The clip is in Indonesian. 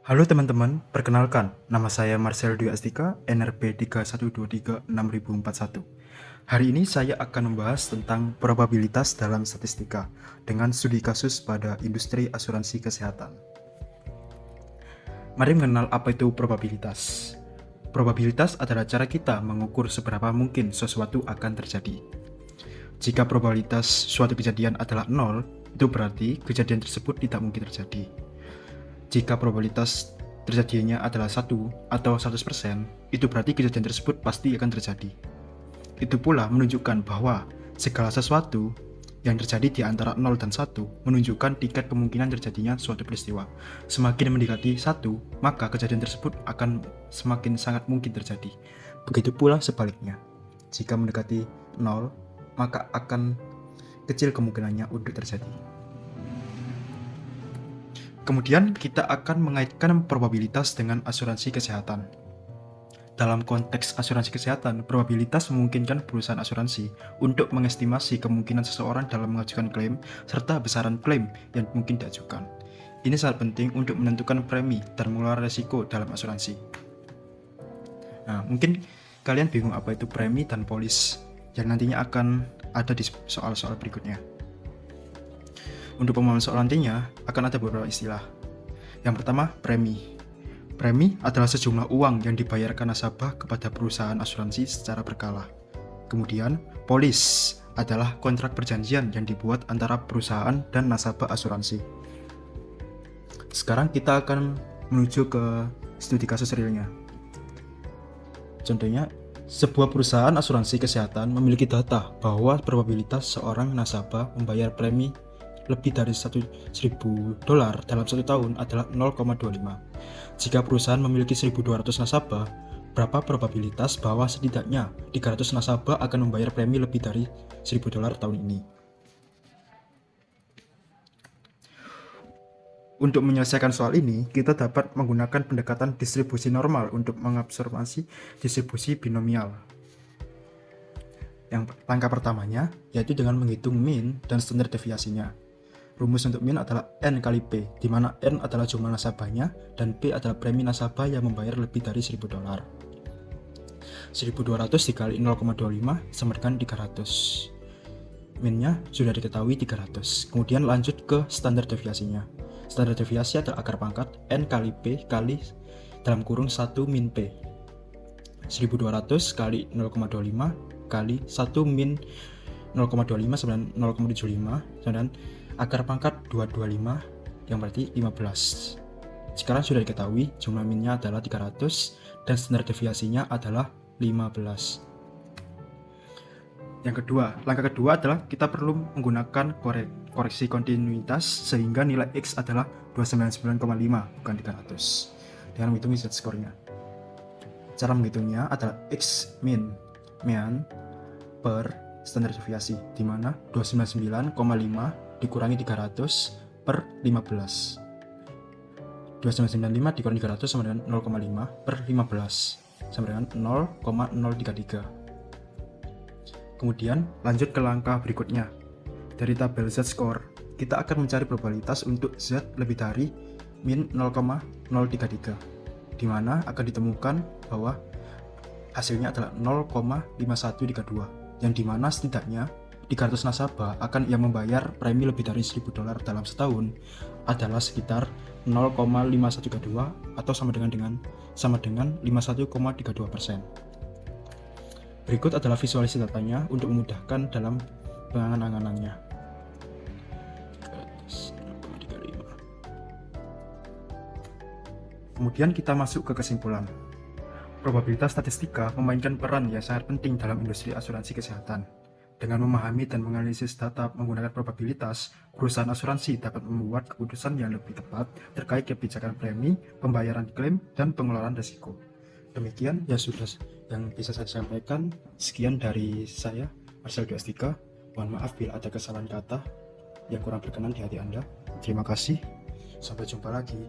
Halo teman-teman, perkenalkan, nama saya Marcel Dwi Astika, NRP 31236041. Hari ini saya akan membahas tentang probabilitas dalam statistika dengan studi kasus pada industri asuransi kesehatan. Mari mengenal apa itu probabilitas. Probabilitas adalah cara kita mengukur seberapa mungkin sesuatu akan terjadi. Jika probabilitas suatu kejadian adalah 0, itu berarti kejadian tersebut tidak mungkin terjadi. Jika probabilitas terjadinya adalah 1 atau 100%, itu berarti kejadian tersebut pasti akan terjadi. Itu pula menunjukkan bahwa segala sesuatu yang terjadi di antara 0 dan 1 menunjukkan tingkat kemungkinan terjadinya suatu peristiwa. Semakin mendekati 1, maka kejadian tersebut akan semakin sangat mungkin terjadi. Begitu pula sebaliknya. Jika mendekati 0, maka akan kecil kemungkinannya untuk terjadi. Kemudian kita akan mengaitkan probabilitas dengan asuransi kesehatan. Dalam konteks asuransi kesehatan, probabilitas memungkinkan perusahaan asuransi untuk mengestimasi kemungkinan seseorang dalam mengajukan klaim serta besaran klaim yang mungkin diajukan. Ini sangat penting untuk menentukan premi dan mengelola resiko dalam asuransi. Nah, mungkin kalian bingung apa itu premi dan polis yang nantinya akan ada di soal-soal berikutnya. Untuk pemahaman soal nantinya akan ada beberapa istilah. Yang pertama, premi. Premi adalah sejumlah uang yang dibayarkan nasabah kepada perusahaan asuransi secara berkala. Kemudian, polis adalah kontrak perjanjian yang dibuat antara perusahaan dan nasabah asuransi. Sekarang kita akan menuju ke studi kasus realnya. Contohnya, sebuah perusahaan asuransi kesehatan memiliki data bahwa probabilitas seorang nasabah membayar premi lebih dari $1.000 dalam 1 tahun adalah 0,25. Jika perusahaan memiliki 1.200 nasabah, berapa probabilitas bahwa setidaknya 300 nasabah akan membayar premi lebih dari $1.000 tahun ini? Untuk menyelesaikan soal ini, kita dapat menggunakan pendekatan distribusi normal untuk mengabsorpsi distribusi binomial. Yang langkah pertamanya yaitu dengan menghitung mean dan standar deviasinya. Rumus untuk mean adalah N kali P, di mana N adalah jumlah nasabahnya dan P adalah premi nasabah yang membayar lebih dari $1.000. 1.200 dikali 0,25 sama dengan 300. Mean-nya sudah diketahui 300. Kemudian lanjut ke standar deviasinya. Standar deviasi adalah akar pangkat N kali P kali dalam kurung 1 min P. 1.200 kali 0,25 kali 1 min 0,25 sama dengan 0,75 sama dengan akar pangkat 225 yang berarti 15. Sekarang sudah diketahui jumlah minnya adalah 300 dan standar deviasinya adalah 15. Langkah kedua adalah kita perlu menggunakan koreksi kontinuitas sehingga nilai X adalah 299,5 bukan 300 dengan menghitung z-score-nya. Cara menghitungnya adalah X min per standar deviasi, di mana 299,5 dikurangi 300 per 15. 295 dikurangi 300 sama dengan 0,5 per 15 sama dengan 0,033. Kemudian lanjut ke langkah berikutnya. Dari tabel z-score, kita akan mencari probabilitas untuk z lebih dari min 0,033, di mana akan ditemukan bahwa hasilnya adalah 0,5132, yang dimana setidaknya 300 nasabah akan yang membayar premi lebih dari $1.000 dalam setahun adalah sekitar 0,5132 atau sama dengan 51,32%. Berikut adalah visualisasi datanya untuk memudahkan dalam penanganannya. Kemudian kita masuk ke kesimpulan. Probabilitas statistika memainkan peran yang sangat penting dalam industri asuransi kesehatan. Dengan memahami dan menganalisis data menggunakan probabilitas, perusahaan asuransi dapat membuat keputusan yang lebih tepat terkait kebijakan premi, pembayaran klaim, dan pengelolaan risiko. Demikian yang bisa saya sampaikan. Sekian dari saya, Marcel Dwi Astika. Mohon maaf bila ada kesalahan kata yang kurang berkenan di hati Anda. Terima kasih. Sampai jumpa lagi.